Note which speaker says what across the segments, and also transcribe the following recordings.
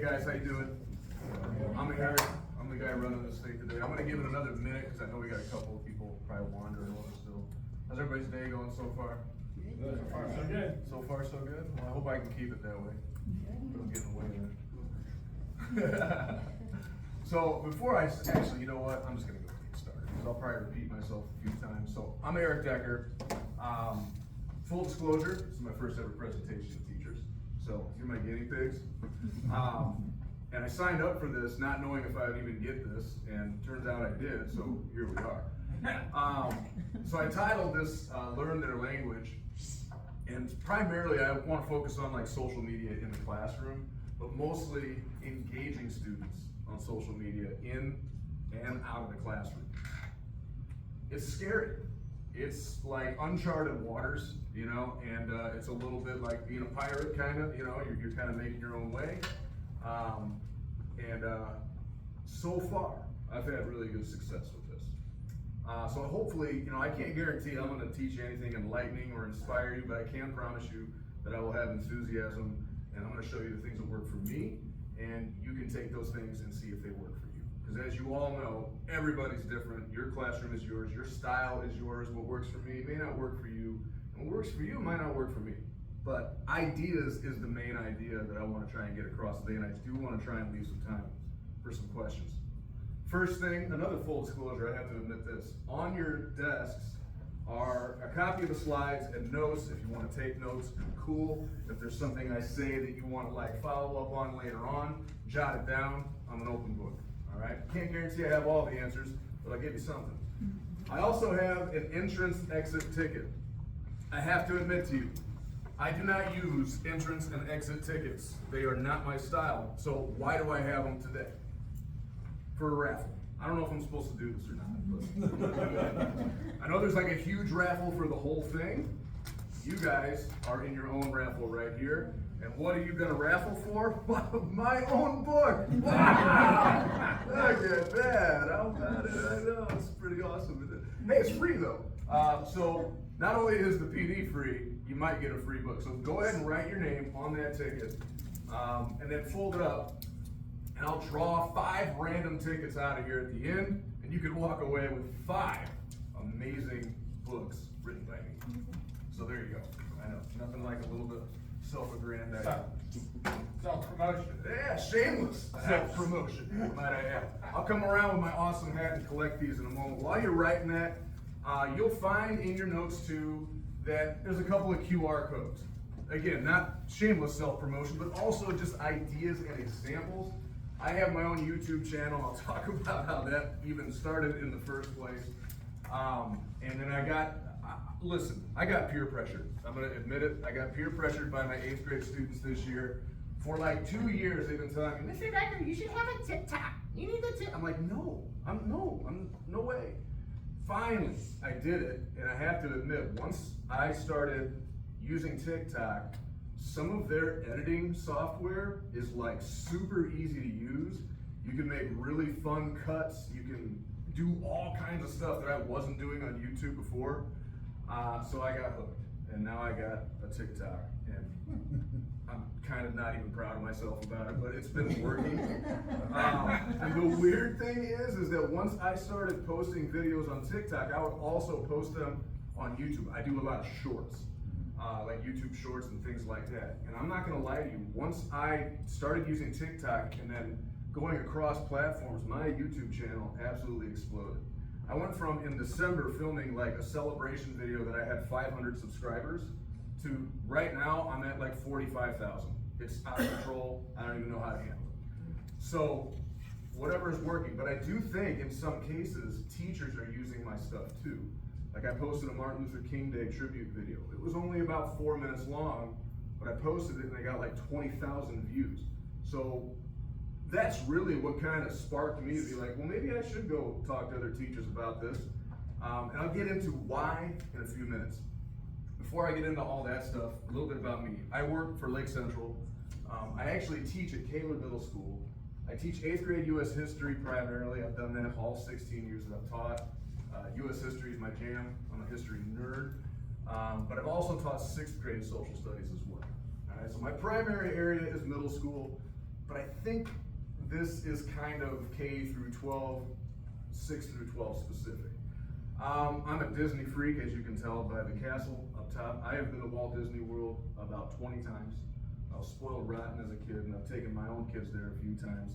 Speaker 1: Hey guys, how you doing? I'm Eric. I'm the guy running this thing today. I'm gonna give it another minute because I know we got a couple of people probably wandering over still. How's everybody's day going so far?
Speaker 2: Good. So far, so good.
Speaker 1: So far, so good? Well, I hope I can keep it that way. Don't get in the way there. So before I actually, you know what? I'm just gonna go get started because I'll probably repeat myself a few times. So I'm Eric Decker. Full disclosure, this is my first ever presentation to teachers. So you're my guinea pigs. And I signed up for this not knowing if I would even get this, and turns out I did, so here we are. So I titled this Learn Their Language, and primarily I want to focus on like social media in the classroom, but mostly engaging students on social media in and out of the classroom. It's scary. It's like uncharted waters, you know, and it's a little bit like being a pirate, kind of, you know, you're kind of making your own way. So far, I've had really good success with this. So hopefully, you know, I can't guarantee I'm going to teach you anything enlightening or inspire you, but I can promise you that I will have enthusiasm, and I'm going to show you the things that work for me, and you can take those things and see if they work for you. Because as you all know, everybody's different. Your classroom is yours. Your style is yours. What works for me may not work for you. And what works for you might not work for me. But ideas is the main idea that I want to try and get across today, and I do want to try and leave some time for some questions. First thing, another full disclosure, I have to admit this. On your desks are a copy of the slides and notes if you want to take notes. Cool. If there's something I say that you want to like follow up on later on, jot it down. I'm an open book. All right. Can't guarantee I have all the answers, but I'll give you something. I also have an entrance exit ticket. I have to admit to you, I do not use entrance and exit tickets. They are not my style. So why do I have them today? For a raffle. I don't know if I'm supposed to do this or not, but I know there's like a huge raffle for the whole thing. You guys are in your own raffle right here. And what are you gonna raffle for? My own book! Wow! Look at that! How about it? I know, it's pretty awesome, isn't it? Hey, it's free though. So not only is the PD free, you might get a free book. So go ahead and write your name on that ticket, and then fold it up. And I'll draw 5 random tickets out of here at the end, and you can walk away with 5 amazing books written by me. So there you go. I know, nothing like a little bit of self-aggrandizement.
Speaker 2: Self-promotion.
Speaker 1: Yeah, shameless self-promotion, might I add. I'll come around with my awesome hat and collect these in a moment. While you're writing that, you'll find in your notes too that there's a couple of QR codes. Again, not shameless self-promotion, but also just ideas and examples. I have my own YouTube channel. I'll talk about how that even started in the first place. And then I got peer pressured. I'm gonna admit it. I got peer pressured by my 8th grade students this year. For like 2 years, they've been telling me, Mr. Decker, you should have a TikTok. You need a TikTok. I'm like, no way. Finally, I did it, and I have to admit, once I started using TikTok, some of their editing software is like super easy to use. You can make really fun cuts. You can do all kinds of stuff that I wasn't doing on YouTube before. So I got hooked, and now I got a TikTok, and I'm kind of not even proud of myself about it, but it's been working. And the weird thing is that once I started posting videos on TikTok, I would also post them on YouTube. I do a lot of shorts. Like YouTube shorts and things like that. And I'm not gonna lie to you, once I started using TikTok and then going across platforms, my YouTube channel absolutely exploded. I went from in December filming like a celebration video that I had 500 subscribers to right now I'm at like 45,000. It's out of control. I don't even know how to handle it. So whatever is working, but I do think in some cases teachers are using my stuff too. Like I posted a Martin Luther King Day tribute video. It was only about 4 minutes long, but I posted it and I got like 20,000 views. So that's really what kind of sparked me to be like, well, maybe I should go talk to other teachers about this. And I'll get into why in a few minutes. Before I get into all that stuff, a little bit about me. I work for Lake Central. I actually teach at Kaler Middle School. I teach 8th grade U.S. history primarily. I've done that all 16 years that I've taught. U.S. history is my jam. I'm a history nerd. But I've also taught 6th grade social studies as well. All right, so my primary area is middle school. but I think this is kind of K through 12, 6 through 12 specific. I'm a Disney freak, as you can tell by the castle up top. I have been to Walt Disney World about 20 times. I was spoiled rotten as a kid, and I've taken my own kids there a few times.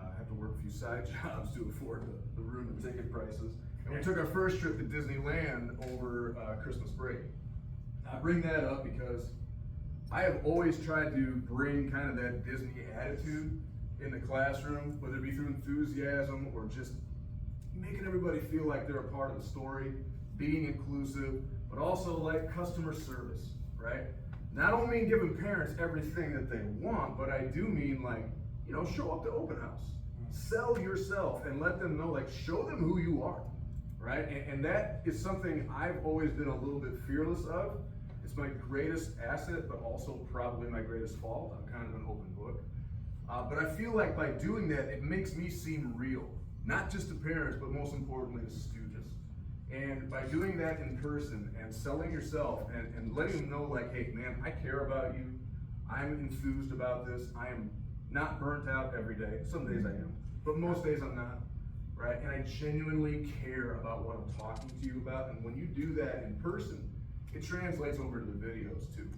Speaker 1: I have to work a few side jobs to afford the room and ticket prices. And we took our first trip to Disneyland over Christmas break. I bring that up because I have always tried to bring kind of that Disney attitude in the classroom, whether it be through enthusiasm or just making everybody feel like they're a part of the story, being inclusive, but also like customer service, right? Not only mean giving parents everything that they want, but I do mean like, you know, show up to open house, sell yourself and let them know, like show them who you are, right? And that is something I've always been a little bit fearless of. It's my greatest asset, but also probably my greatest fault. I'm kind of an open book. But I feel like by doing that, it makes me seem real, not just to parents, but most importantly to students. And by doing that in person and selling yourself and letting them know like, hey man, I care about you. I'm enthused about this. I am not burnt out every day. Some days I am, but most days I'm not, right? And I genuinely care about what I'm talking to you about. And when you do that in person, it translates over to the videos too.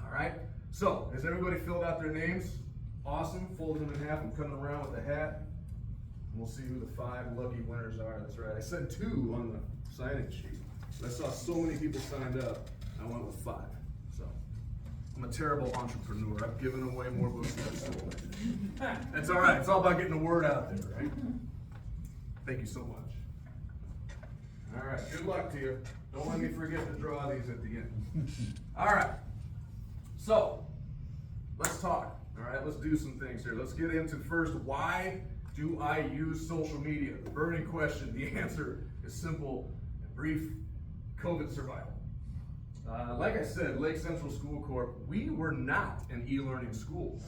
Speaker 1: All right, so has everybody filled out their names? Awesome, fold them in half. I'm coming around with a hat. And we'll see who the 5 lucky winners are. That's right, I said 2 on the sign-in sheet. But I saw so many people signed up, I went with 5. So, I'm a terrible entrepreneur. I've given away more books than I've sold. That's all right, it's all about getting the word out there, right? Thank you so much. All right, good luck to you. Don't let me forget to draw these at the end. All right, so let's talk. All right, let's do some things here. Let's get into first, why do I use social media? The burning question, the answer is simple and brief: COVID survival. Like I said, Lake Central School Corp, we were not an e-learning school.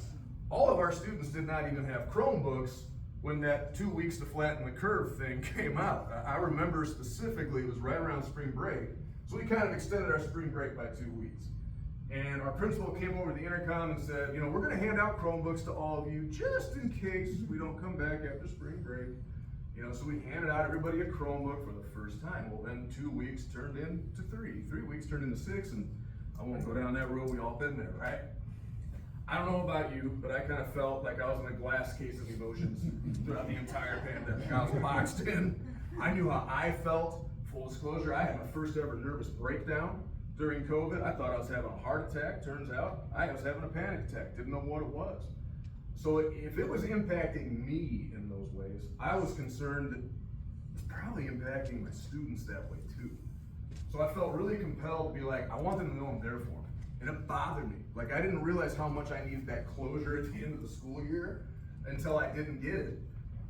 Speaker 1: All of our students did not even have Chromebooks when that 2 weeks to flatten the curve thing came out. I remember specifically, it was right around spring break, so we kind of extended our spring break by 2 weeks. And our principal came over the intercom and said, you know, we're gonna hand out Chromebooks to all of you just in case we don't come back after spring break. You know, so we handed out everybody a Chromebook for the first time. Well, then 2 weeks turned into 3, 3 weeks turned into 6, and I won't go down that road, we all been there, right? I don't know about you, but I kind of felt like I was in a glass case of emotions throughout the entire pandemic. I was boxed in. I knew how I felt. Full disclosure, I had my first ever nervous breakdown during COVID. I thought I was having a heart attack. Turns out I was having a panic attack. Didn't know what it was. So if it was impacting me in those ways, I was concerned that it's probably impacting my students that way too. So I felt really compelled to be like, I want them to know I'm there for them. And it bothered me. Like, I didn't realize how much I needed that closure at the end of the school year until I didn't get it.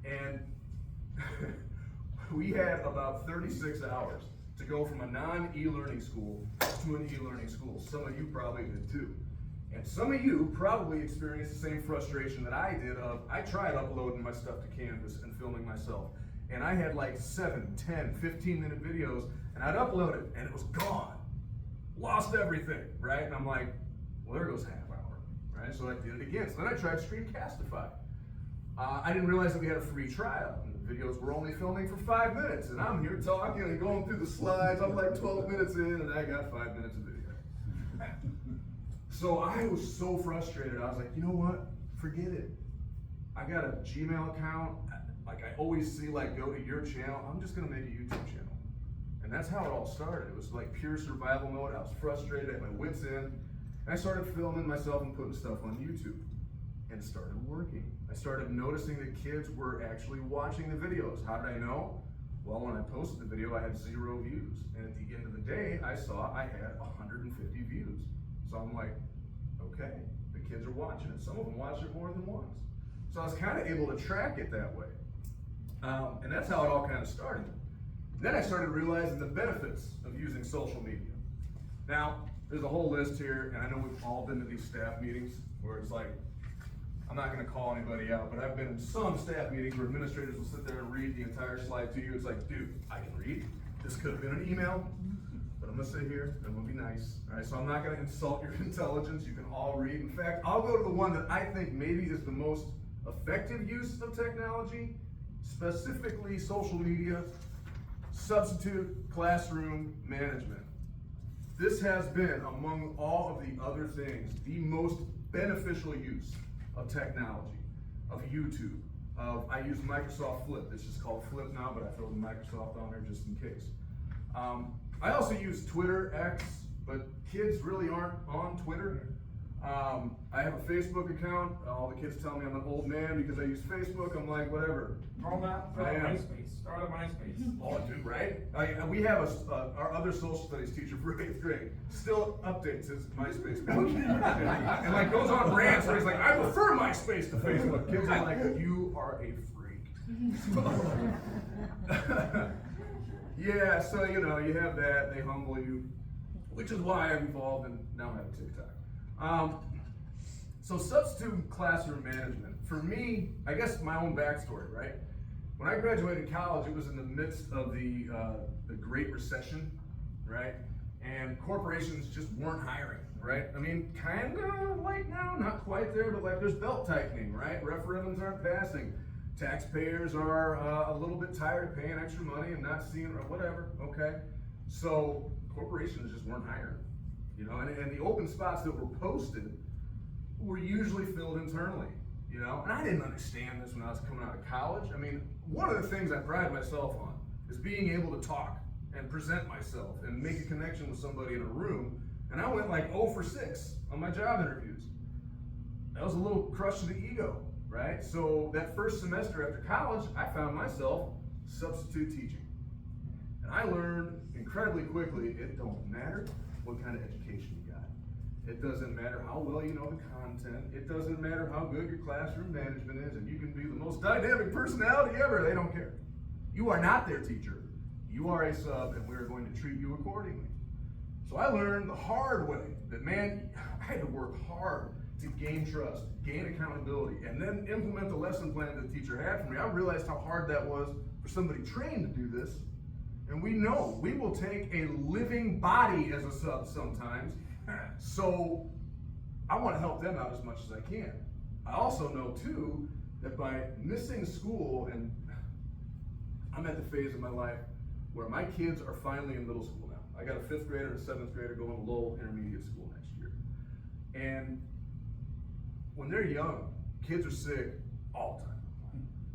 Speaker 1: And we had about 36 hours to go from a non-e-learning school to an e-learning school. Some of you probably did too. And some of you probably experienced the same frustration that I did of, I tried uploading my stuff to Canvas and filming myself. And I had like 7, 10, 15-minute videos, and I'd upload it, and it was gone. Lost everything, right? And I'm like, well, there goes half hour, right? So I did it again. So then I tried Streamcastify. I didn't realize that we had a free trial, and the videos were only filming for 5 minutes, and I'm here talking and going through the slides. I'm like 12 minutes in, and I got 5 minutes of video. So I was so frustrated. I was like, you know what? Forget it. I got a Gmail account. Like I always see, like, go to your channel. I'm just gonna make a YouTube channel. And that's how it all started. It was like pure survival mode. I was frustrated, at my wits' end. And I started filming myself and putting stuff on YouTube. And it started working. I started noticing that kids were actually watching the videos. How did I know? Well, when I posted the video, I had 0 views. And at the end of the day, I saw I had 150 views. So I'm like, okay, the kids are watching it. Some of them watch it more than once. So I was kind of able to track it that way. And that's how it all kind of started. Then I started realizing the benefits of using social media. Now, there's a whole list here, and I know we've all been to these staff meetings where it's like, I'm not gonna call anybody out, but I've been in some staff meetings where administrators will sit there and read the entire slide to you. It's like, dude, I can read. This could have been an email. but I'm gonna sit here, and I'm gonna be nice, all right? So I'm not gonna insult your intelligence, you can all read. In fact, I'll go to the one that I think maybe is the most effective use of technology, specifically social media, substitute classroom management. This has been, among all of the other things, the most beneficial use of technology, of YouTube, I use Microsoft Flip. It's just called Flip now, but I throw the Microsoft on there just in case. I also use Twitter, X, but kids really aren't on Twitter. I have a Facebook account. All the kids tell me I'm an old man because I use Facebook. I'm like, whatever.
Speaker 2: Throw them out, throw
Speaker 1: I
Speaker 2: out
Speaker 1: am.
Speaker 2: MySpace, start a MySpace.
Speaker 1: Oh, dude, right? We have our other social studies teacher for 8th grade still updates his MySpace page. and like goes on rants where he's like, I prefer MySpace to Facebook. Kids are like, you are a freak. Yeah, so you know, you have that, they humble you, which is why I've evolved and now I have a TikTok. So substitute classroom management, for me, I guess my own backstory, right? When I graduated college, it was in the midst of the Great Recession, right? And corporations just weren't hiring, right? I mean, kind of like now, not quite there, but like there's belt tightening, right? Referendums aren't passing. Taxpayers are a little bit tired of paying extra money and not seeing, or whatever, okay? So corporations just weren't hiring, you know? And the open spots that were posted were usually filled internally, you know? And I didn't understand this when I was coming out of college. I mean, one of the things I pride myself on is being able to talk and present myself and make a connection with somebody in a room. And I went like 0 for 6 on my job interviews. That was a little crush to the ego, right? So that first semester after college, I found myself substitute teaching. And I learned incredibly quickly, it don't matter what kind of education you got. It doesn't matter how well you know the content. It doesn't matter how good your classroom management is, and you can be the most dynamic personality ever. They don't care. You are not their teacher. You are a sub, and we are going to treat you accordingly. So I learned the hard way that, man, I had to work hard to gain trust, gain accountability, and then implement the lesson plan that the teacher had for me. I realized how hard that was for somebody trained to do this. And we know we will take a living body as a sub sometimes. So I want to help them out as much as I can. I also know too that by missing school, and I'm at the phase of my life where my kids are finally in middle school now. I got a 5th grader and a 7th grader going to Lowell Intermediate School next year. And when they're young, kids are sick all the time,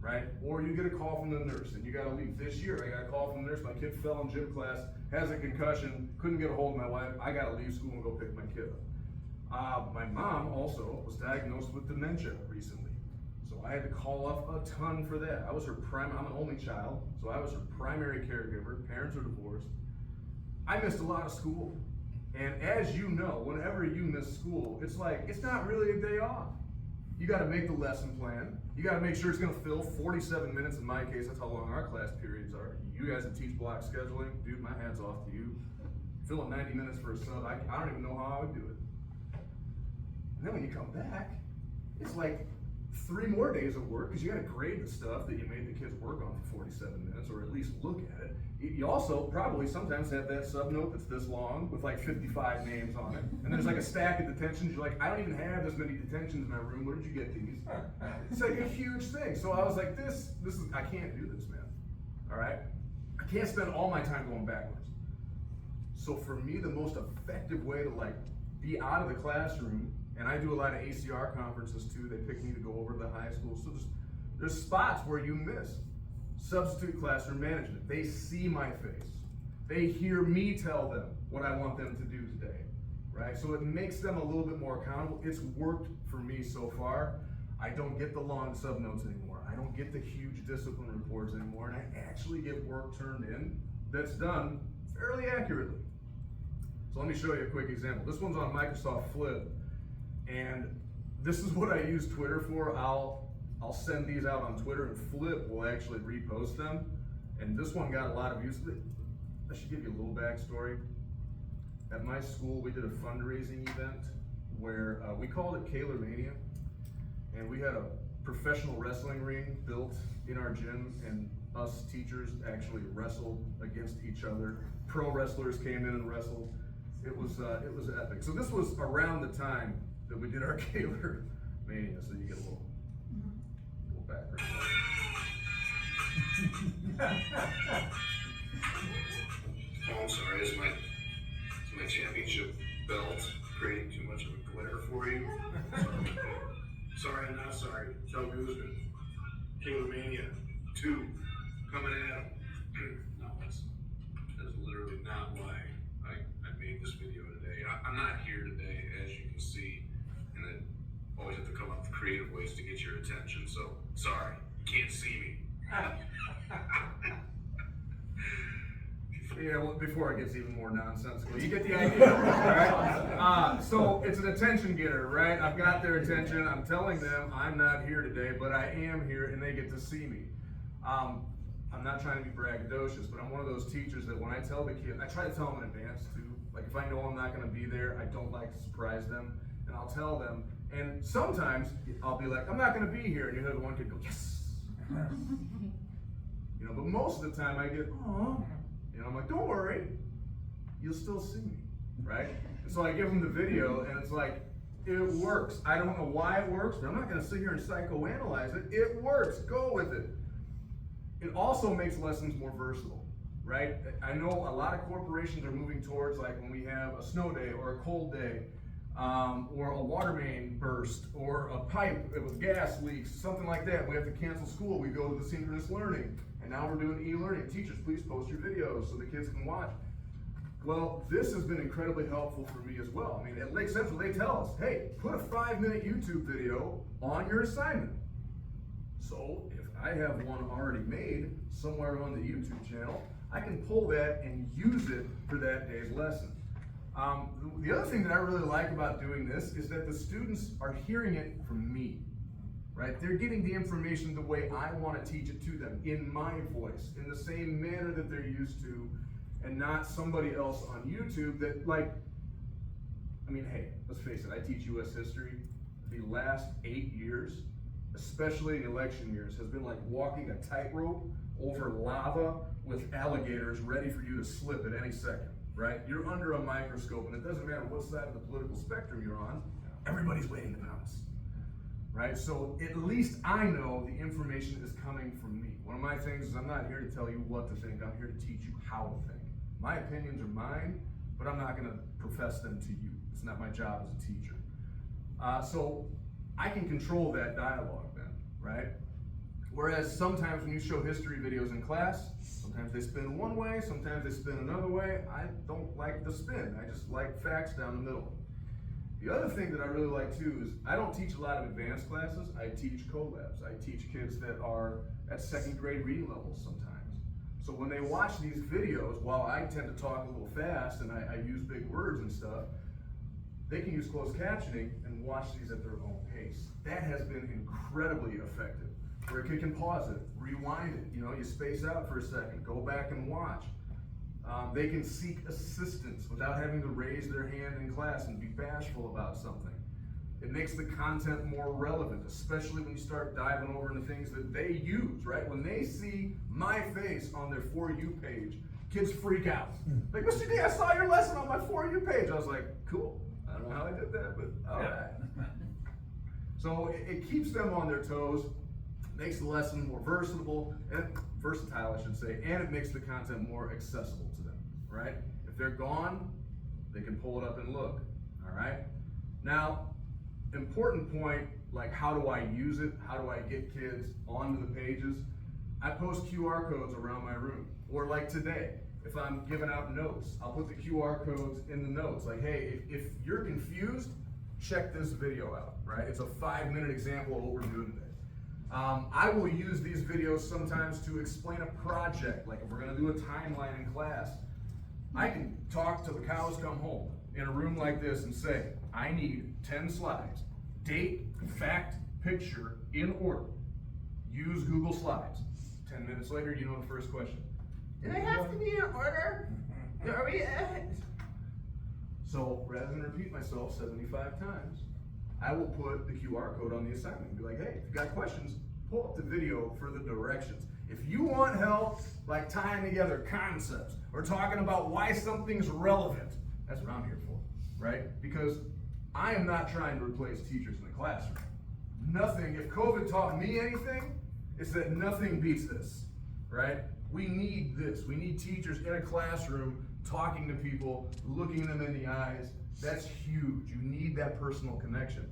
Speaker 1: right? Or you get a call from the nurse and you gotta leave. This year, I got a call from the nurse, my kid fell in gym class, has a concussion, couldn't get a hold of my wife, I gotta leave school and go pick my kid up. My mom also was diagnosed with dementia recently. So I had to call up a ton for that. I'm an only child, so I was her primary caregiver, parents are divorced. I missed a lot of school. And as you know, whenever you miss school, it's like, it's not really a day off. You gotta make the lesson plan. You gotta make sure it's gonna fill 47 minutes. In my case, that's how long our class periods are. You guys that teach block scheduling, dude, my hat's off to you. Filling 90 minutes for a sub, I don't even know how I would do it. And then when you come back, it's like 3 more days of work, because you gotta grade the stuff that you made the kids work on for 47 minutes, or at least look at it. You also probably sometimes have that sub note that's this long with like 55 names on it. And there's like a stack of detentions. You're like, I don't even have this many detentions in my room. Where did you get these? It's like a huge thing. So I was like, this is, I can't do this, man. All right? I can't spend all my time going backwards. So for me, the most effective way to like be out of the classroom, and I do a lot of ACR conferences too. They pick me to go over to the high school. So there's spots where you miss. Substitute classroom management. They see my face. They hear me tell them what I want them to do today, right? So it makes them a little bit more accountable. It's worked for me so far. I don't get the long sub notes anymore. I don't get the huge discipline reports anymore, and I actually get work turned in that's done fairly accurately. So let me show you a quick example. This one's on Microsoft Flip, and this is what I use Twitter for. I'll send these out on Twitter, and Flip will actually repost them. And this one got a lot of use. I should give you a little backstory. At my school, we did a fundraising event where we called it Kaler Mania. And we had a professional wrestling ring built in our gym, and us teachers actually wrestled against each other. Pro wrestlers came in and wrestled. It was epic. So this was around the time that we did our Gaylor Mania, so you get a little background.
Speaker 3: Oh, I'm sorry, is my championship belt creating too much of a glare for you? Sorry, I'm not sorry. Joe Guzman, King of Mania 2, coming at him. No, that's literally not why I made this video today. I'm not here today, as you can see, and I always have to come up with creative ways to get your attention, so sorry, you can't see me.
Speaker 1: Yeah, well, before it gets even more nonsensical, you get the idea, right? So it's an attention getter, right? I've got their attention. I'm telling them I'm not here today, but I am here, and they get to see me. I'm not trying to be braggadocious, but I'm one of those teachers that when I tell the kids, I try to tell them in advance too. Like if I know I'm not going to be there, I don't like to surprise them, and I'll tell them. And sometimes I'll be like, I'm not going to be here, and you hear the one kid go, yes. You know, but most of the time I get, oh. You know, I'm like, don't worry, you'll still see me, right? And so I give them the video, and it's like, it works. I don't know why it works, but I'm not going to sit here and psychoanalyze it. It works. Go with it. It also makes lessons more versatile, right? I know a lot of corporations are moving towards, like when we have a snow day or a cold day, or a water main burst, or a pipe with gas leaks, something like that. We have to cancel school. We go to the synchronous learning. And now we're doing e-learning. Teachers, please post your videos so the kids can watch. Well, this has been incredibly helpful for me as well. I mean, at Lake Central, they tell us, hey, put a 5-minute YouTube video on your assignment. So if I have one already made somewhere on the YouTube channel, I can pull that and use it for that day's lesson. The other thing that I really like about doing this is that the students are hearing it from me. Right? They're getting the information the way I want to teach it to them, in my voice, in the same manner that they're used to, and not somebody else on YouTube that, like, I mean, hey, let's face it, I teach US history. The last 8 years, especially in election years, has been like walking a tightrope over lava with alligators ready for you to slip at any second, right? You're under a microscope, and it doesn't matter what side of the political spectrum you're on, everybody's waiting to pounce. Right? So at least I know the information is coming from me. One of my things is I'm not here to tell you what to think, I'm here to teach you how to think. My opinions are mine, but I'm not going to profess them to you. It's not my job as a teacher. So I can control that dialogue then, right? Whereas sometimes when you show history videos in class, sometimes they spin one way, sometimes they spin another way. I don't like the spin. I just like facts down the middle. The other thing that I really like too is I don't teach a lot of advanced classes. I teach collabs. I teach kids that are at 2nd grade reading levels sometimes. So when they watch these videos, while I tend to talk a little fast and I use big words and stuff, they can use closed captioning and watch these at their own pace. That has been incredibly effective. Where a kid can pause it, rewind it, you know, you space out for a second, go back and watch. They can seek assistance without having to raise their hand in class and be bashful about something. It makes the content more relevant, especially when you start diving over into things that they use, right? When they see my face on their For You page, kids freak out. Like, Mr. D, I saw your lesson on my For You page. I was like, cool. I don't know how I did that, but all right. So it keeps them on their toes, makes the lesson more versatile, I should say, and it makes the content more accessible to them, right? If they're gone, they can pull it up and look, all right? Now, important point, like how do I use it? How do I get kids onto the pages? I post QR codes around my room. Or like today, if I'm giving out notes, I'll put the QR codes in the notes. Like, hey, if you're confused, check this video out, right? It's a 5-minute example of what we're doing today. I will use these videos sometimes to explain a project, like if we're gonna do a timeline in class. I can talk till the cows come home in a room like this and say, I need 10 slides, date, fact, picture, in order. Use Google Slides. 10 minutes later, you know the first question.
Speaker 4: Do they have to be in order? Are we
Speaker 1: So rather than repeat myself 75 times, I will put the QR code on the assignment and be like, hey, if you got questions, pull up the video for the directions. If you want help, like tying together concepts or talking about why something's relevant, that's what I'm here for, right? Because I am not trying to replace teachers in the classroom. Nothing, if COVID taught me anything, it's that nothing beats this, right? We need this. We need teachers in a classroom talking to people, looking them in the eyes. That's huge. You need that personal connection.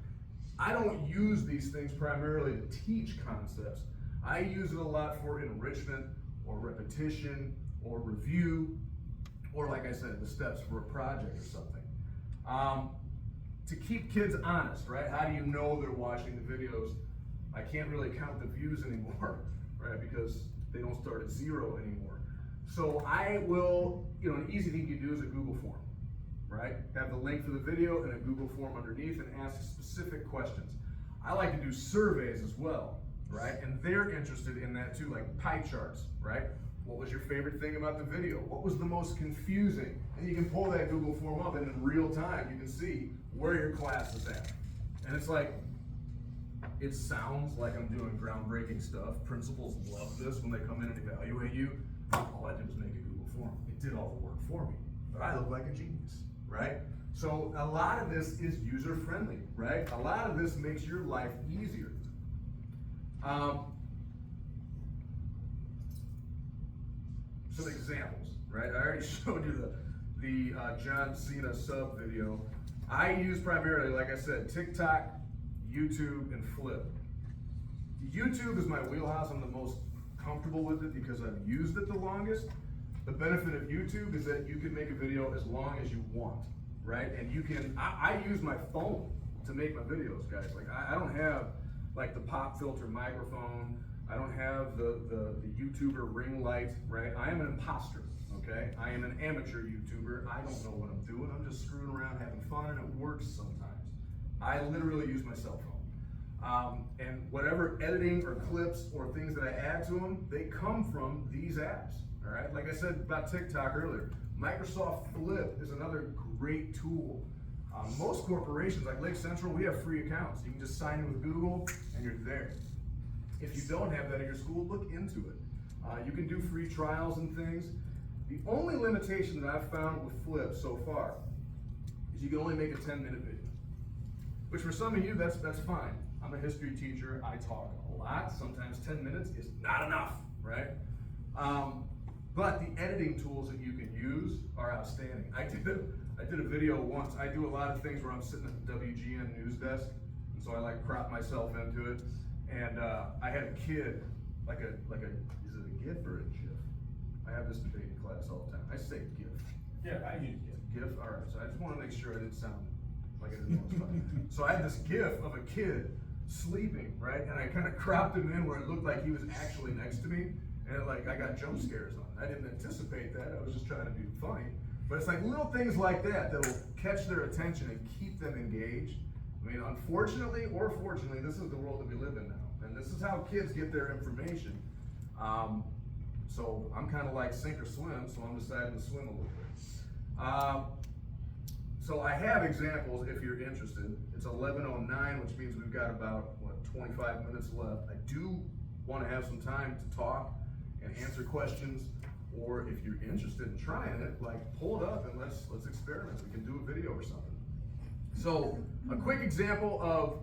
Speaker 1: I don't use these things primarily to teach concepts. I use it a lot for enrichment or repetition or review, or like I said, the steps for a project or something. To keep kids honest, right? How do you know they're watching the videos? I can't really count the views anymore, right? Because they don't start at 0 anymore. So I will, an easy thing you do is a Google form, right? Have the link for the video and a Google form underneath and ask specific questions. I like to do surveys as well, right? And they're interested in that too, like pie charts, right? What was your favorite thing about the video? What was the most confusing? And you can pull that Google form up and in real time you can see where your class is at. And it's like, it sounds like I'm doing groundbreaking stuff. Principals love this when they come in and evaluate you. All I did was make a Google form. It did all the work for me, but I look like a genius, right? So a lot of this is user-friendly, right? A lot of this makes your life easier. Some examples, right? I already showed you the John Cena sub video. I use primarily, like I said, TikTok, YouTube, and Flip. YouTube is my wheelhouse. I'm the most comfortable with it because I've used it the longest. The benefit of YouTube is that you can make a video as long as you want, right? And you can, I use my phone to make my videos, guys. Like I don't have like the pop filter microphone. I don't have the YouTuber ring light, right? I am an imposter, okay? I am an amateur YouTuber. I don't know what I'm doing. I'm just screwing around, having fun, and it works sometimes. I literally use my cell phone. And whatever editing or clips or things that I add to them, they come from these apps, all right? Like I said about TikTok earlier, Microsoft Flip is another great tool. Most corporations, like Lake Central, we have free accounts. You can just sign in with Google and you're there. If you don't have that at your school, look into it. You can do free trials and things. The only limitation that I've found with Flip so far is you can only make a 10-minute video. Which for some of you, that's fine. I'm a history teacher, I talk a lot, sometimes 10 minutes is not enough, right? But the editing tools that you can use are outstanding. I did a video once. I do a lot of things where I'm sitting at the WGN news desk, and so I like crop myself into it. And I had a kid, is it a GIF or a GIF? I have this debate in class all the time. I say GIF.
Speaker 2: Yeah, I use it.
Speaker 1: GIF, all right, so I just want to make sure I didn't sound like I didn't know it was funny. So I had this GIF of a kid sleeping, right? And I kind of cropped him in where it looked like he was actually next to me. And I got jump scares on it. I didn't anticipate that. I was just trying to be funny. But it's like little things like that that'll catch their attention and keep them engaged. I mean, unfortunately or fortunately, this is the world that we live in now. And this is how kids get their information. So I'm kind of like sink or swim, so I'm deciding to swim a little bit. So I have examples if you're interested. It's 11:09, which means we've got about, 25 minutes left. I do want to have some time to talk and answer questions, or if you're interested in trying it, like pull it up and let's experiment. We can do a video or something. So a quick example of,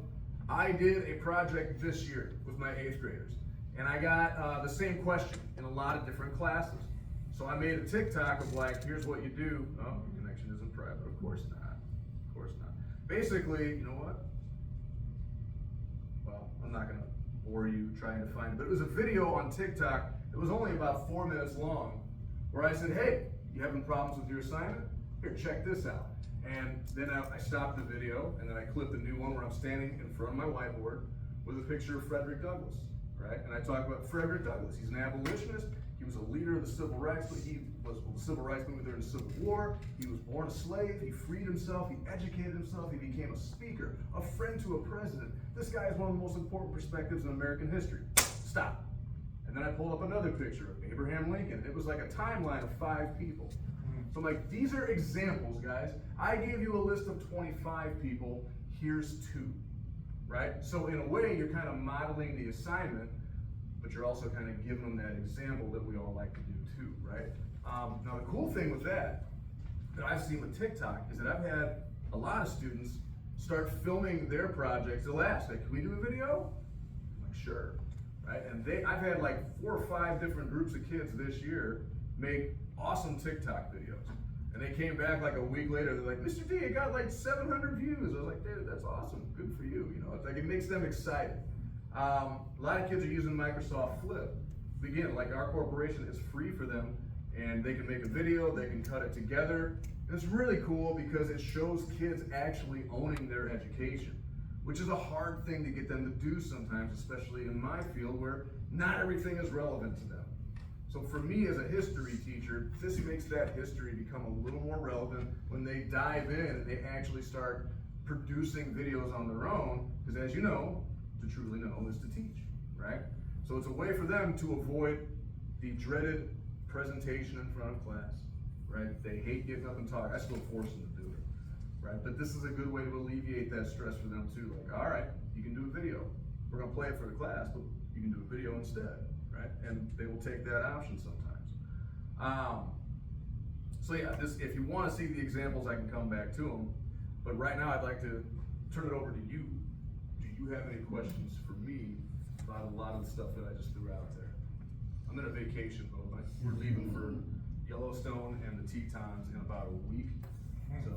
Speaker 1: I did a project this year with my 8th graders, and I got the same question in a lot of different classes. So I made a TikTok of like, here's what you do. Oh, your connection isn't private. Of course not. Of course not. Basically, you know what? Well, I'm not gonna bore you trying to find it, but it was a video on TikTok. It was only about 4 minutes long, where I said, hey, you having problems with your assignment? Here, check this out. And then I stopped the video, and then I clipped a new one where I'm standing in front of my whiteboard with a picture of Frederick Douglass, right? And I talk about Frederick Douglass. He's an abolitionist. He was a leader of the civil rights, but he was the civil rights movement during the Civil War. He was born a slave. He freed himself. He educated himself. He became a speaker, a friend to a president. This guy is one of the most important perspectives in American history. Stop. And then I pulled up another picture of Abraham Lincoln. It was like a timeline of 5 people. So I'm like, these are examples, guys. I gave you a list of 25 people. Here's 2, right? So in a way, you're kind of modeling the assignment, but you're also kind of giving them that example that we all like to do too, right? Now the cool thing with that I've seen with TikTok is that I've had a lot of students start filming their projects. They'll ask, like, can we do a video? I'm like, sure, right? And I've had like 4 or 5 different groups of kids this year make awesome TikTok videos. And they came back like a week later, they're like, Mr. D, it got like 700 views. I was like, dude, that's awesome, good for you. You know, it's like, it makes them excited. A lot of kids are using Microsoft Flip. Again, like our corporation is free for them, and they can make a video, they can cut it together. And it's really cool because it shows kids actually owning their education, which is a hard thing to get them to do sometimes, especially in my field where not everything is relevant to them. So for me as a history teacher, this makes that history become a little more relevant when they dive in and they actually start producing videos on their own, because as you know, to truly know is to teach, right? So it's a way for them to avoid the dreaded presentation in front of class, right? They hate getting up and talking. I still force them to do it, right? But this is a good way to alleviate that stress for them too. Like, all right, you can do a video. We're gonna play it for the class, but you can do a video instead, right? And they will take that option sometimes. So yeah, if you wanna see the examples, I can come back to them. But right now I'd like to turn it over to you. Do you have any questions for me about a lot of the stuff that I just threw out there? I'm in a vacation mode. We're leaving for Yellowstone and the Tetons in about a week. So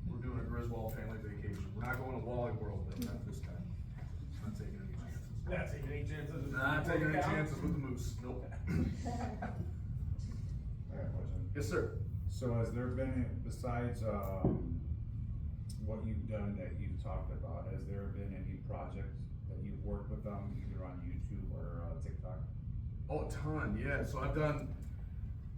Speaker 1: we're doing a Griswold family vacation. We're not going to Wally World, but not this time. Not taking any chances.
Speaker 2: Not taking any chances.
Speaker 1: Not taking any chances with the moose. Nope.
Speaker 5: I got a question.
Speaker 1: Yes, sir.
Speaker 5: So has there been, besides, what you've done that you've talked about, has there been any projects that you've worked with them, either on YouTube or TikTok?
Speaker 1: Oh, a ton, yeah. So I've done,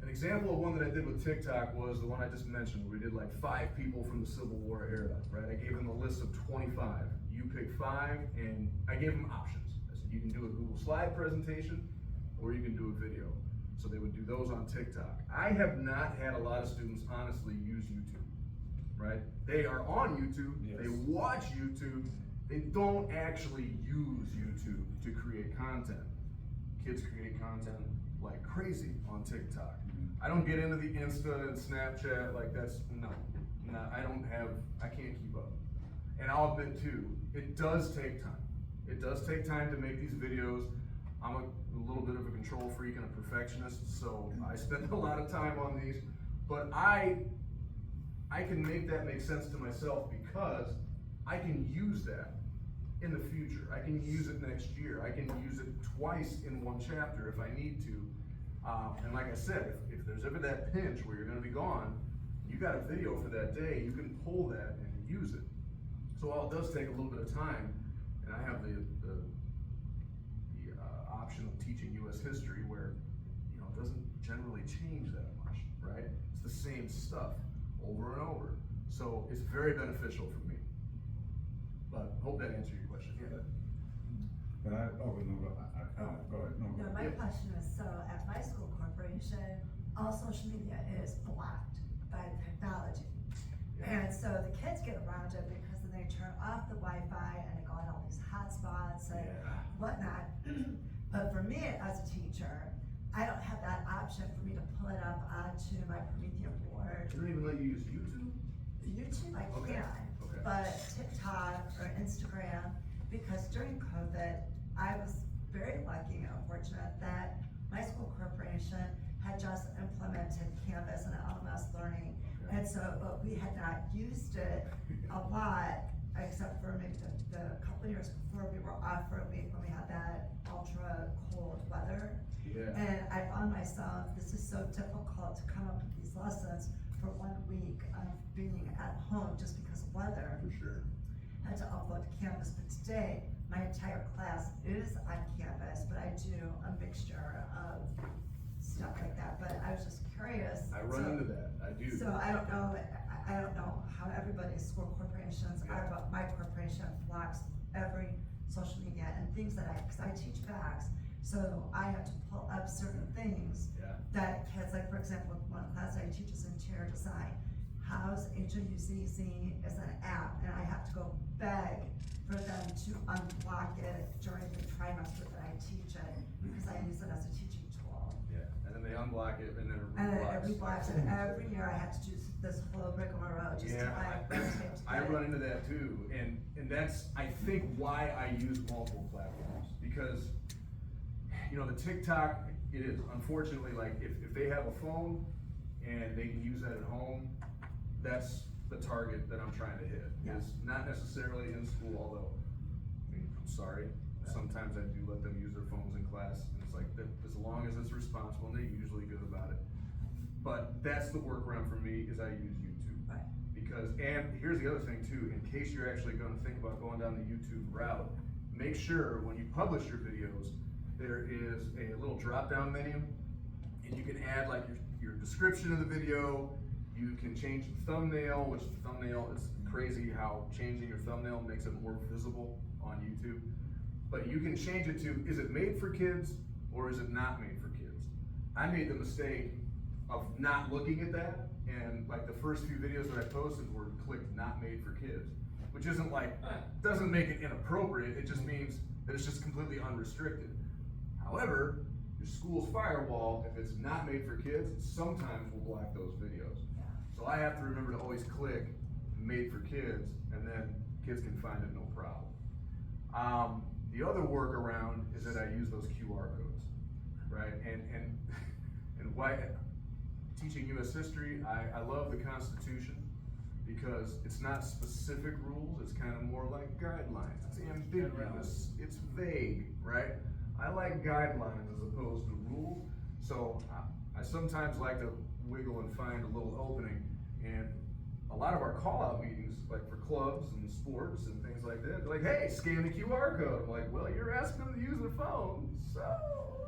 Speaker 1: an example of one that I did with TikTok was the one I just mentioned, where we did like 5 people from the Civil War era, right? I gave them a list of 25. You pick 5, and I gave them options. I said, you can do a Google slide presentation, or you can do a video. So they would do those on TikTok. I have not had a lot of students honestly use YouTube, right? They are on YouTube,
Speaker 5: Yes.
Speaker 1: they watch YouTube, they don't actually use YouTube to create content. Kids create content like crazy on TikTok. I don't get into the Insta and Snapchat, like that's, no, I can't keep up. And I'll admit too, it does take time. It does take time to make these videos. I'm a little bit of a control freak and a perfectionist, so I spend a lot of time on these, but I can make that make sense to myself because I can use that in the future. I can use it next year. I can use it twice in one chapter if I need to. And like I said, if there's ever that pinch where you're gonna be gone, you got a video for that day, you can pull that and use it. So while it does take a little bit of time, and I have the option of teaching US history where, you know, it doesn't generally change that much, right? It's the same stuff over and over. So it's very beneficial for me. But hope that answered your question. Yeah.
Speaker 5: But go ahead, no,
Speaker 6: No,
Speaker 5: go
Speaker 6: my
Speaker 5: ahead.
Speaker 6: question is, so at my school corporation, all social media is blocked by technology.
Speaker 1: Yeah.
Speaker 6: And so the kids get around it because then they turn off the Wi-Fi and they go on all these hotspots and
Speaker 1: Yeah.
Speaker 6: whatnot. But for me as a teacher, I don't have that option for me to pull it up onto my Promethean board.
Speaker 1: They don't even let you use YouTube?
Speaker 6: YouTube, I
Speaker 1: Okay,
Speaker 6: can,
Speaker 1: okay.
Speaker 6: but TikTok or Instagram, because during COVID, I was very lucky and fortunate that my school corporation had just implemented Canvas and LMS learning.
Speaker 1: Okay.
Speaker 6: And so, but we had not used it a lot, except for maybe the couple years before we were off for a week when we had that ultra cold weather.
Speaker 1: Yeah.
Speaker 6: And I found myself, this is so difficult to come up with these lessons for 1 week of being at home just because of weather.
Speaker 1: For sure.
Speaker 6: I had to upload to Canvas, but today, my entire class is on Canvas, but I do a mixture of stuff like that, but I was just curious.
Speaker 1: I run into that, I do.
Speaker 6: So I don't know how everybody's school corporations are,
Speaker 1: Yeah.
Speaker 6: but my corporation blocks every social media and things that cause I teach facts, so I have to pull up certain things
Speaker 1: Yeah.
Speaker 6: that kids, like for example, one class I teach is interior design. How knows HOUZZ is an app, and I have to go beg for them to unblock it during the trimester that I teach it, because I use it as a teaching tool.
Speaker 1: Yeah, and then they unblock it and then it
Speaker 6: And it
Speaker 1: reblocks.
Speaker 6: reblocks it, every year I have to do this whole rigmarole just to
Speaker 1: Yeah,
Speaker 6: like rotate to
Speaker 1: I
Speaker 6: get
Speaker 1: run
Speaker 6: it.
Speaker 1: into that too, and that's, I think, why I use multiple platforms, because, you know, the TikTok, it is, unfortunately, like, if they have a phone and they can use that at home, that's the target that I'm trying to hit.
Speaker 6: Yeah.
Speaker 1: It's not necessarily in school, although, I mean, I'm sorry, sometimes I do let them use their phones in class, and it's like, that, as long as it's responsible, and they're usually good about it. But that's the workaround for me, is I use YouTube.
Speaker 6: Right.
Speaker 1: Because, and here's the other thing too, in case you're actually gonna think about going down the YouTube route, make sure when you publish your videos, there is a little drop-down menu, and you can add like your description of the video, you can change the thumbnail, which the thumbnail is crazy how changing your thumbnail makes it more visible on YouTube. But you can change it to, is it made for kids, or is it not made for kids? I made the mistake of not looking at that, and like the first few videos that I posted were clicked not made for kids, which isn't like, doesn't make it inappropriate, it just means that it's just completely unrestricted. However, your school's firewall, if it's not made for kids, sometimes will block those videos.
Speaker 6: Yeah.
Speaker 1: So I have to remember to always click made for kids, and then kids can find it no problem. The other workaround is that I use those QR codes, right? And why, teaching US history, I love the Constitution, because it's not specific rules, it's kind of more like guidelines. It's ambiguous, it's vague, right? I like guidelines as opposed to rules, so I sometimes like to wiggle and find a little opening. And a lot of our call-out meetings, like for clubs and sports and things like that, they're like, hey, scan the QR code. I'm like, well, you're asking them to use their phone, so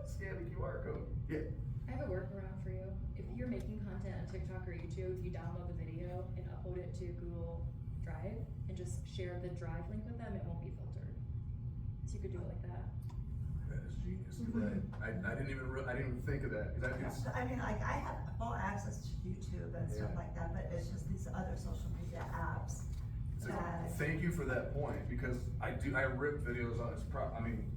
Speaker 1: scan the QR code. Yeah.
Speaker 7: I have a workaround for you. If you're making content on TikTok or YouTube, you download the video and upload it to Google Drive and just share the Drive link with them, it won't be filtered. So you could do it like that.
Speaker 1: That is genius. I didn't even think of that. 'Cause it's-
Speaker 6: I mean, like, I have full access to YouTube and stuff
Speaker 1: Yeah.
Speaker 6: like that, but it's just these other social media apps
Speaker 1: So,
Speaker 6: that.
Speaker 1: thank you for that point, because I rip videos on, I mean,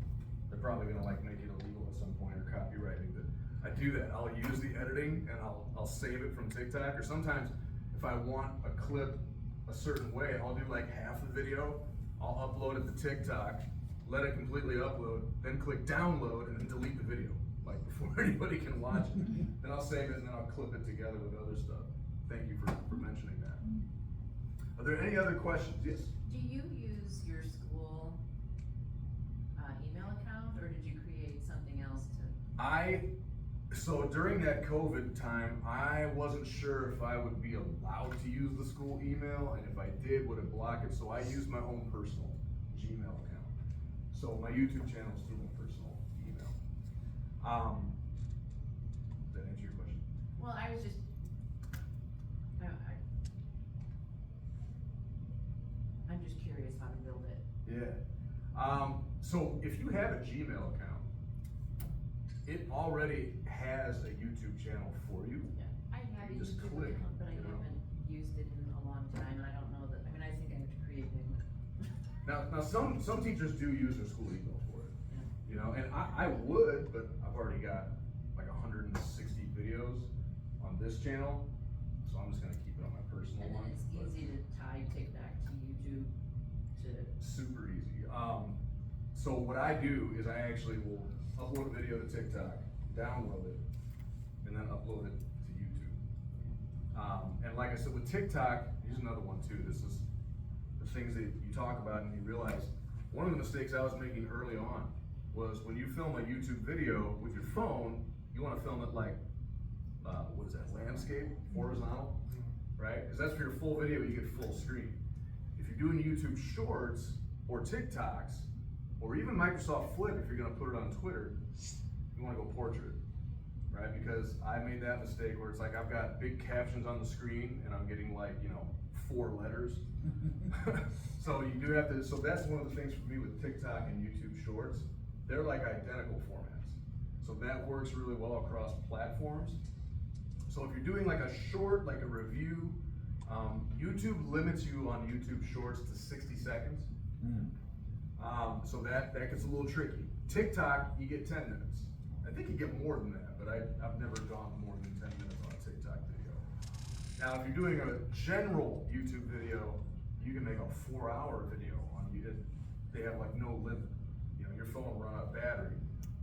Speaker 1: they're probably gonna like make it illegal at some point or copywriting, but I do that. I'll use the editing and I'll save it from TikTok, or sometimes if I want a clip a certain way, I'll do like half the video, I'll upload it to TikTok, let it completely upload, then click download and then delete the video, like before anybody can watch it. Then I'll save it and then I'll clip it together with other stuff. Thank you for mentioning that. Are there any other questions? Yes?
Speaker 8: Do you use your school email account, or did you create something else to?
Speaker 1: So during that COVID time, I wasn't sure if I would be allowed to use the school email, and if I did, would it block it? So I used my own personal Gmail account. So my YouTube channel is through my personal email. Does that answer your question?
Speaker 8: Well, I was just, I'm just curious how to build it.
Speaker 1: Yeah. So if you have a Gmail account, it already has a YouTube channel for you.
Speaker 8: Yeah, I have a
Speaker 1: You just
Speaker 8: YouTube
Speaker 1: click,
Speaker 8: account, but I
Speaker 1: you know.
Speaker 8: haven't used it in a long time, and I don't know that, I mean, I think I have to create one.
Speaker 1: Now some teachers do use their school email for it,
Speaker 8: Yeah.
Speaker 1: you know, and I would, but I've already got like 160 videos on this channel, so I'm just gonna keep it on my personal
Speaker 8: And then
Speaker 1: one.
Speaker 8: it's
Speaker 1: but
Speaker 8: easy to tie TikTok to YouTube to,
Speaker 1: Super easy. So what I do is I actually will upload a video to TikTok, download it, and then upload it to YouTube. And like I said, with TikTok, here's another one too. This is the things that you talk about and you realize. One of the mistakes I was making early on was when you film a YouTube video with your phone, you want to film it like, what is that, landscape, horizontal, right? Because that's for your full video, you get full screen. If you're doing YouTube Shorts or TikToks, or even Microsoft Flip, if you're gonna put it on Twitter, you wanna go portrait, right? Because I made that mistake where it's like I've got big captions on the screen and I'm getting like, 4 letters. So you do have to, so that's one of the things for me with TikTok and YouTube Shorts. They're like identical formats. So that works really well across platforms. So if you're doing like a short, like a review, YouTube limits you on YouTube Shorts to 60 seconds. So that gets a little tricky. TikTok, you get 10 minutes. I think you get more than that, but I've never gone more than 10 minutes on a TikTok video. Now, if you're doing a general YouTube video, you can make a 4-hour video on YouTube. They have like no limit. You know, your phone will run out of battery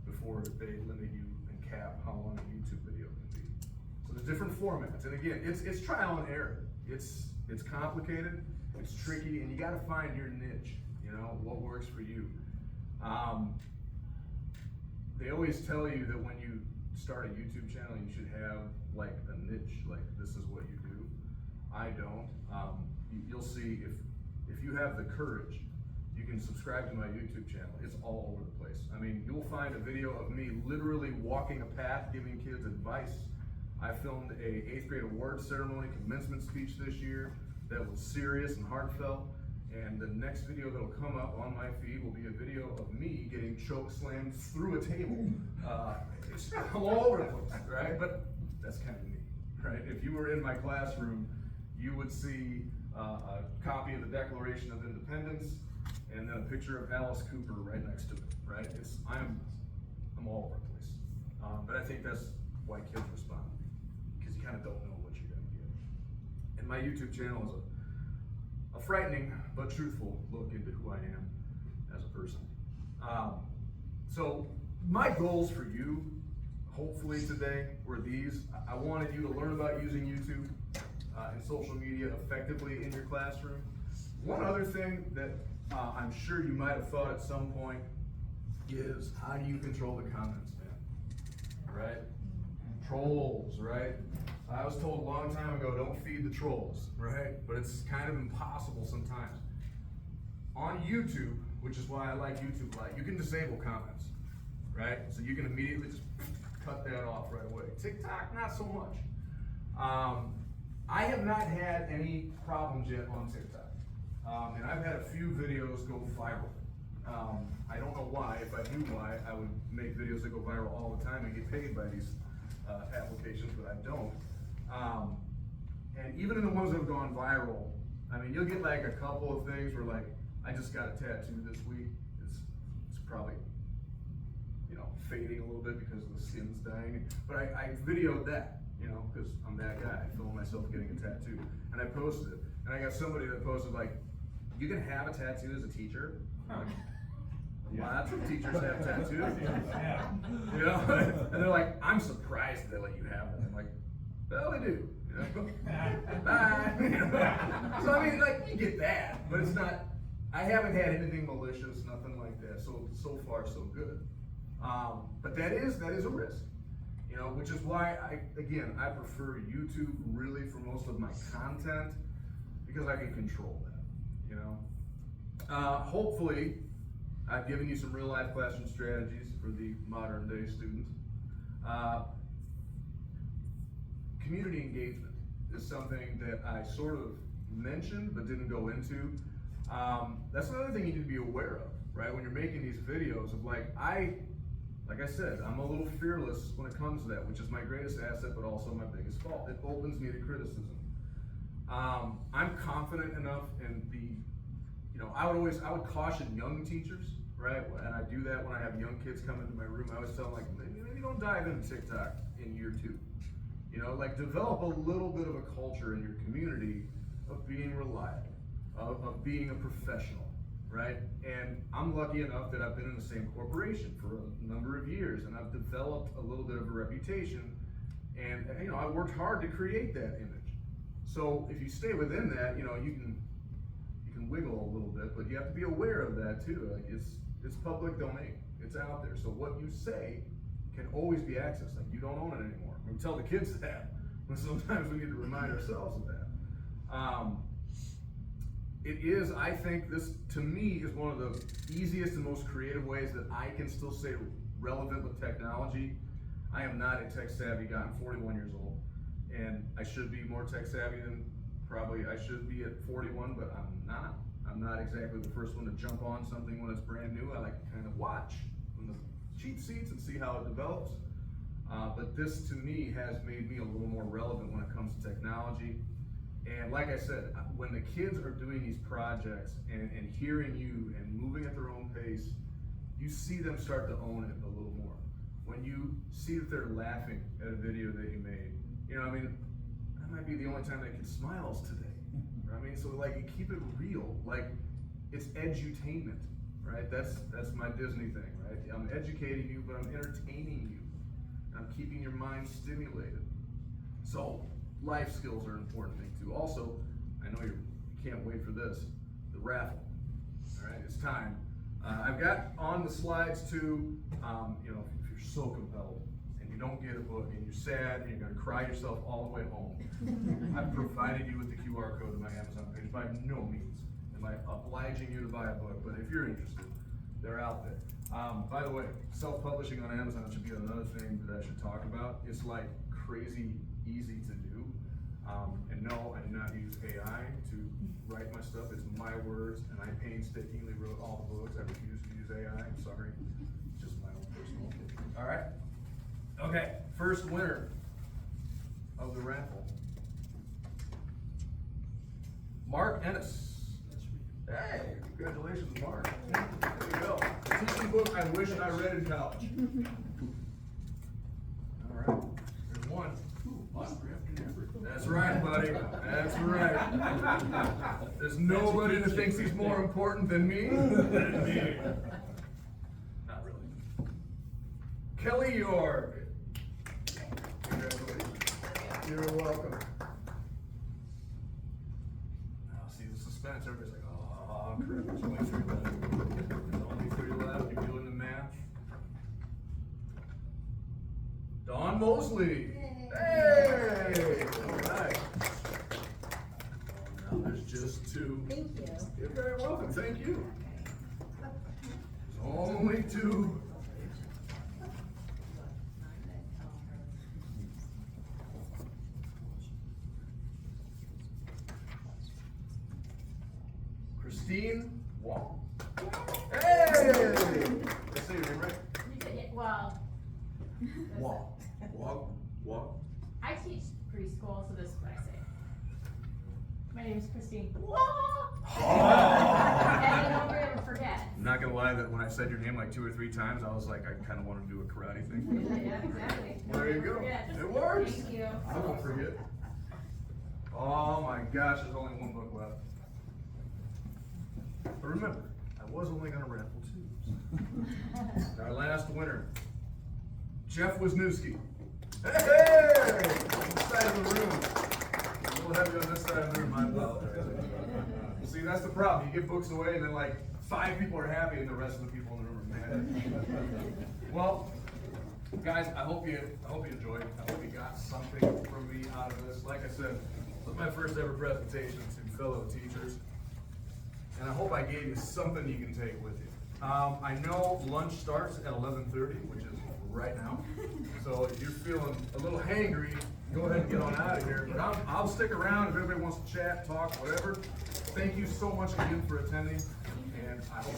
Speaker 1: before they limit you and cap how long a YouTube video can be. So there's different formats, and again, it's trial and error. It's complicated, it's tricky, and you got to find your niche. You know, what works for you. They always tell you that when you start a YouTube channel, you should have like a niche, like this is what you do. I don't. You'll see if you have the courage, you can subscribe to my YouTube channel. It's all over the place. I mean, you'll find a video of me literally walking a path, giving kids advice. I filmed a 8th grade award ceremony commencement speech this year that was serious and heartfelt. And the next video that'll come up on my feed will be a video of me getting choke slammed through a table. It's all over the place, right? But that's kind of me, right? If you were in my classroom, you would see a copy of the Declaration of Independence and then a picture of Alice Cooper right next to it, right? I'm all over the place. But I think that's why kids respond, because you kind of don't know what you're gonna get. And my YouTube channel is a frightening but truthful look into who I am as a person. So my goals for you, hopefully today, were these. I wanted you to learn about using YouTube and social media effectively in your classroom. One other thing that I'm sure you might have thought at some point is, how do you control the comments, man? Right? Trolls, right? I was told a long time ago, don't feed the trolls, right? But it's kind of impossible sometimes. On YouTube, which is why I like YouTube Lite, you can disable comments, right? So you can immediately just cut that off right away. TikTok, not so much. I have not had any problems yet on TikTok. And I've had a few videos go viral. I don't know why. If I knew why, I would make videos that go viral all the time and get paid by these applications, but I don't. And even in the ones that have gone viral, I mean, you'll get like a couple of things where like, I just got a tattoo this week. It's probably, you know, fading a little bit because the skin's dying. But I videoed that, you know, because I'm that guy. I filmed myself getting a tattoo, and I posted it. And I got somebody that posted like, you can have a tattoo as a teacher. Lots of teachers have tattoos. You know, and they're like, I'm surprised they let you have them. I'm like, well, they do. You know? Bye. You know? So I mean, like, you get that, but it's not. I haven't had anything malicious, nothing like that. So far, so good. But that is a risk. You know, which is why I prefer YouTube really for most of my content, because I can control that. You know, hopefully, I've given you some real life classroom strategies for the modern day student. Community engagement is something that I sort of mentioned but didn't go into. That's another thing you need to be aware of, right? When you're making these videos of like I said, I'm a little fearless when it comes to that, which is my greatest asset, but also my biggest fault. It opens me to criticism. I'm confident enough in you know, I would caution young teachers, right? And I do that when I have young kids come into my room. I always tell them like, maybe don't dive into TikTok in year 2. You know, like develop a little bit of a culture in your community of being reliable, of being a professional, right? And I'm lucky enough that I've been in the same corporation for a number of years, and I've developed a little bit of a reputation, and you know, I worked hard to create that image. So if you stay within that, you know, you can wiggle a little bit, but you have to be aware of that too. Like it's public domain, it's out there. So what you say can always be accessed. Like you don't own it anymore. We tell the kids that, but sometimes we need to remind ourselves of that. It is, I think this, to me, is one of the easiest and most creative ways that I can still stay relevant with technology. I am not a tech savvy guy. I'm 41 years old, and I should be more tech savvy than probably I should be at 41, but I'm not. I'm not exactly the first one to jump on something when it's brand new. I like to kind of watch from the cheap seats and see how it develops. But this, to me, has made me a little more relevant when it comes to technology. And like I said, when the kids are doing these projects and hearing you and moving at their own pace, you see them start to own it a little more. When you see that they're laughing at a video that you made, you know, I mean, that might be the only time they can smile today. I mean, so like, you keep it real, like it's edutainment, right? That's my Disney thing, right? I'm educating you, but I'm entertaining you. I'm keeping your mind stimulated. So life skills are an important thing too. Also, I know you can't wait for this, the raffle. All right, it's time. I've got on the slides too, you know, if you're so compelled and you don't get a book and you're sad and you're gonna cry yourself all the way home, I've provided you with the QR code to my Amazon page. By no means am I obliging you to buy a book, but if you're interested, they're out there. By the way, self-publishing on Amazon should be another thing that I should talk about. It's like crazy easy to do. And no, I do not use AI to write my stuff. It's my words, and I painstakingly wrote all the books. I refuse to use AI. I'm sorry. It's just my own personal opinion. All right. Okay. First winner of the raffle, Mark Ennis. Hey, congratulations, Mark. There you go. The teaching book I wish I read in college. All right. There's one. That's right, buddy. That's right. There's nobody that thinks he's more important than me. Not really. Kelly York. Congratulations. You're welcome. Now, see the suspense. Everybody's like, oh, crap. There's only 3 left. There's only 3 left. You're doing the math. Dawn Mosley. Hey! All right. Now there's just 2.
Speaker 9: Thank you.
Speaker 1: You're very welcome. Thank you. There's only 2. Christine Wong. Hey! Did I say your name right?
Speaker 9: You did it, well.
Speaker 1: Wong. Wong. Wong.
Speaker 9: I teach preschool, so this is what I say. My name is Christine. Whoa! And I don't ever forget.
Speaker 1: I'm not gonna lie that when I said your name like 2 or 3 times, I was like, I kind of want to do a karate thing.
Speaker 9: Yeah, exactly.
Speaker 1: There you go.
Speaker 9: Yeah,
Speaker 1: It works.
Speaker 9: Thank you.
Speaker 1: I won't forget. Oh my gosh, there's only 1 book left. But remember, I was only gonna raffle 2. Our last winner, Jeff Wisniewski. Hey! This side of the room. A little heavy on this side of the room, I apologize. See, that's the problem. You give books away and then like 5 people are happy and the rest of the people in the room are mad. Well, guys, I hope you enjoyed. I hope you got something from me out of this. Like I said, this was my first ever presentation to fellow teachers. And I hope I gave you something you can take with you. I know lunch starts at 11:30, which is right now. So if you're feeling a little hangry, go ahead and get on out of here. But I'll stick around if everybody wants to chat, talk, whatever. Thank you so much again for attending, and I hope